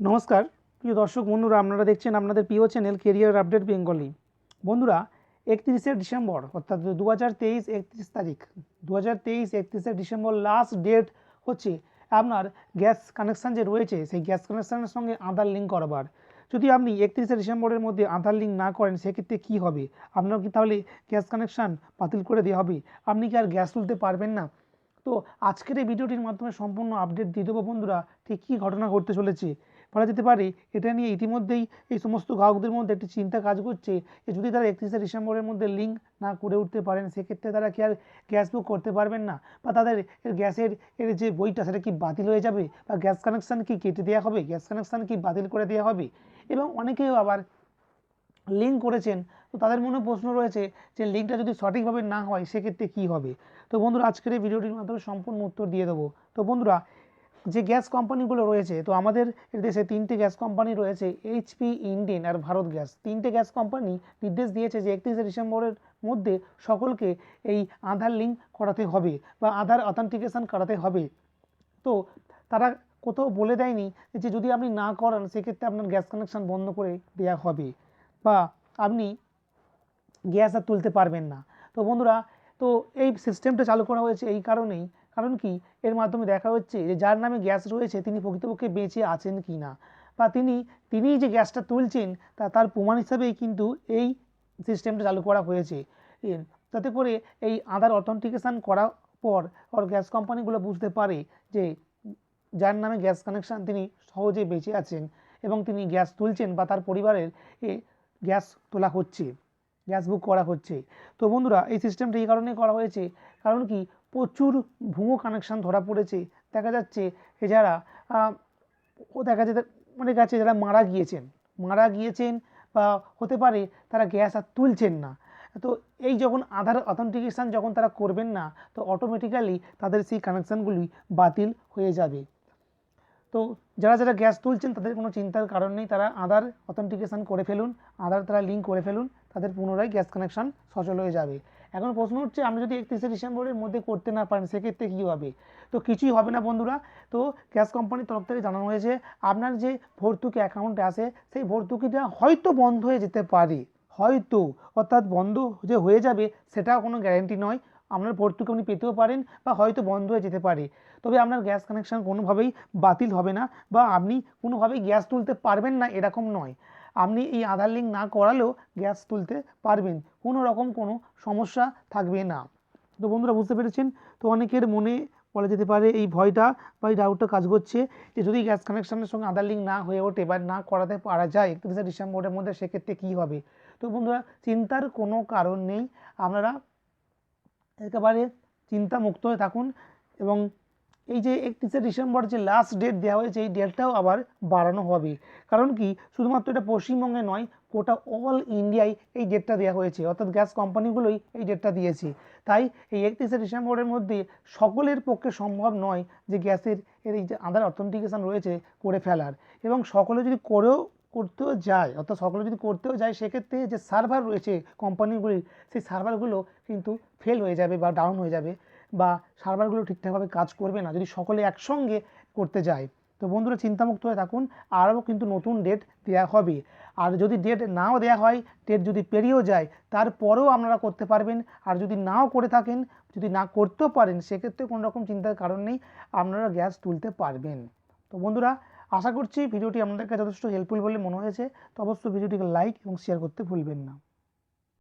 নমস্কার প্রিয় দর্শক বন্ধুরা, আপনারা দেখছেন আপনাদের প্রিয় চ্যানেল কেরিয়ার আপডেট বেঙ্গলি। বন্ধুরা, 31শে ডিসেম্বর অর্থাৎ 2023 31 তারিখ 2023 31শে ডিসেম্বর লাস্ট ডেট হচ্ছে আপনার গ্যাস কানেকশান যে রয়েছে সেই গ্যাস কানেকশানের সঙ্গে আধার লিঙ্ক করবার। যদি আপনি 31শে ডিসেম্বরের মধ্যে আধার লিঙ্ক না করেন সেক্ষেত্রে কী হবে? আপনার কি তাহলে গ্যাস কানেকশান বাতিল করে দেওয়া হবে? আপনি কি আর গ্যাস তুলতে পারবেন না? তো আজকের এই ভিডিওটির মাধ্যমে সম্পূর্ণ আপডেট দিয়ে দেবো বন্ধুরা, ঠিক কী ঘটনা ঘটতে চলেছে। বলা যেতে পারে এটা নিয়ে ইতিমধ্যেই এই সমস্ত গ্রাহকদের মধ্যে একটি চিন্তা কাজ করছে যে যদি তারা 31শে ডিসেম্বরের মধ্যে লিঙ্ক না করে উঠতে পারেন সেক্ষেত্রে তারা কি আর গ্যাস বুক করতে পারবেন না, বা তাদের গ্যাসের যে বইটা সেটা কি বাতিল হয়ে যাবে, বা গ্যাস কানেকশান কি কেটে দেওয়া হবে, গ্যাস কানেকশান কি বাতিল করে দেওয়া হবে। এবং অনেকেও আবার লিঙ্ক করেছেন, তো তাদের মনে প্রশ্ন রয়েছে যে লিঙ্কটা যদি সঠিকভাবে না হয় সেক্ষেত্রে কী হবে। তো বন্ধুরা, আজকের এই ভিডিওটির মাধ্যমে সম্পূর্ণ উত্তর দিয়ে দেবো। তো বন্ধুরা, যে গ্যাস কোম্পানিগুলো রয়েছে, তো আমাদের দেশে 3টে গ্যাস কোম্পানি রয়েছে, এইচপি, ইন্ডেন আর ভারত গ্যাস। 3টে গ্যাস কোম্পানি নির্দেশ দিয়েছে যে 31শে ডিসেম্বরের মধ্যে সকলকে এই আধার লিঙ্ক করাতে হবে বা আধার অথেন্টিকেশন করাতে হবে। তো তারা কোথাও বলে দেয়নি যে যদি আপনি না করান সেক্ষেত্রে আপনার গ্যাস কানেকশান বন্ধ করে দেওয়া হবে বা আপনি গ্যাস আর তুলতে পারবেন না। তো বন্ধুরা, তো এই সিস্টেমটা চালু করা হয়েছে এই কারণেই, কারণ কি এর মাধ্যমে দেখা হচ্ছে যে যার নামে গ্যাস রয়েছে তিনি প্রকৃতপক্ষে বেঁচে আছেন কি না, বা তিনি যে গ্যাসটা তুলছেন তার প্রমাণ হিসাবেই কিন্তু এই সিস্টেমটা চালু করা হয়েছে। যাতে করে এই আধার অথেন্টিকেশান করার পর গ্যাস কোম্পানিগুলো বুঝতে পারে যে যার নামে গ্যাস কানেকশান তিনি সহজে বেঁচে আছেন এবং তিনি গ্যাস তুলছেন বা তার পরিবারের গ্যাস তোলা হচ্ছে, গ্যাস বুক করা হচ্ছে। তো বন্ধুরা, এই সিস্টেমটা এই কারণেই করা হয়েছে, কারণ কি প্রচুর ভুয়ো কানেকশান ধরা পড়েছে। দেখা যাচ্ছে যারা দেখা যেতে অনেক আছে যারা মারা গিয়েছেন বা হতে পারে তারা গ্যাস আর তুলছেন না। তো এই যখন আধার অথেন্টিকেশান যখন তারা করবেন না, তো অটোমেটিক্যালি তাদের সেই কানেকশানগুলি বাতিল হয়ে যাবে। তো যারা গ্যাস তুলছেন তাদের কোনো চিন্তার কারণ নেই, তারা আধার অথেন্টিকেশান করে ফেলুন, আধার তারা লিঙ্ক করে ফেলুন, তাদের পুনরায় গ্যাস কানেকশান সচল হয়ে যাবে। এখন প্রশ্ন হচ্ছে, আপনি যদি 31শে ডিসেম্বরের মধ্যে করতে না পারেন সেক্ষেত্রে কী হবে? তো কিছুই হবে না বন্ধুরা। তো গ্যাস কোম্পানির তরফ থেকে জানানো হয়েছে আপনার যে ভর্তুকি অ্যাকাউন্টে আসে সেই ভর্তুকিটা হয়তো বন্ধ হয়ে যেতে পারে, হয়তো, অর্থাৎ বন্ধ যে হয়ে যাবে সেটাও কোনো গ্যারেন্টি নয়। আপনার ভর্তুকি আপনি পেতেও পারেন বা হয়তো বন্ধ হয়ে যেতে পারে, তবে আপনার গ্যাস কানেকশান কোনোভাবেই বাতিল হবে না বা আপনি কোনোভাবেই গ্যাস তুলতে পারবেন না এরকম নয়। আপনি এই আধার লিঙ্ক না করালেও গ্যাস তুলতে পারবেন, কোনো রকম কোনো সমস্যা থাকবে না। তো বন্ধুরা, বুঝতে পেরেছেন? তো অনেকের মনে বলা যেতে পারে এই ভয়টা বা এই ডাউটটা কাজ করছে যে যদি গ্যাস কানেকশানের সঙ্গে আধার লিঙ্ক না হয়ে ওঠে বা না করাতে পারা যায় 31শে ডিসেম্বরের মধ্যে সেক্ষেত্রে কী হবে। তো বন্ধুরা, চিন্তার কোনো কারণ নেই, আপনারা একেবারে চিন্তামুক্ত হয়ে থাকুন। এবং এই যে 31শে ডিসেম্বর যে লাস্ট ডেট দেওয়া হয়েছে এই ডেটটাও আবার বাড়ানো হবে, কারণ কি শুধুমাত্র এটা পশ্চিমবঙ্গে নয়, গোটা অল ইন্ডিয়ায় এই ডেটটা দেওয়া হয়েছে, অর্থাৎ গ্যাস কোম্পানিগুলোই এই ডেটটা দিয়েছে। তাই এই 31শে ডিসেম্বরের মধ্যে সকলের পক্ষে সম্ভব নয় যে গ্যাসের এই যে আধার অথেন্টিকেশান রয়েছে করে ফেলার, এবং সকলে যদি করতেও যায়, অর্থাৎ সকলে যদি করতেও যায় সেক্ষেত্রে যে সার্ভার রয়েছে কোম্পানিগুলির সেই সার্ভারগুলো কিন্তু ফেল হয়ে যাবে বা ডাউন হয়ে যাবে, বা সার্ভারগুলো ঠিকঠাকভাবে কাজ করবে না যদি সকলে একসঙ্গে করতে যায়। তো বন্ধুরা, চিন্তামুক্ত হয়ে থাকুন, আরও কিন্তু নতুন ডেট দেওয়া হবে। আর যদি ডেট নাও দেওয়া হয়, ডেট যদি পেরিয়েও যায় তারপরেও আপনারা করতে পারবেন। আর যদি নাও করে থাকেন, যদি না করতেও পারেন সেক্ষেত্রে কোনো রকম চিন্তার কারণ নেই, আপনারা গ্যাস তুলতে পারবেন। তো বন্ধুরা, আশা করছি ভিডিওটি আপনাদের কাছে যথেষ্ট হেল্পফুল বলে মনে হয়েছে। তো অবশ্যই ভিডিওটিকে লাইক এবং শেয়ার করতে ভুলবেন না।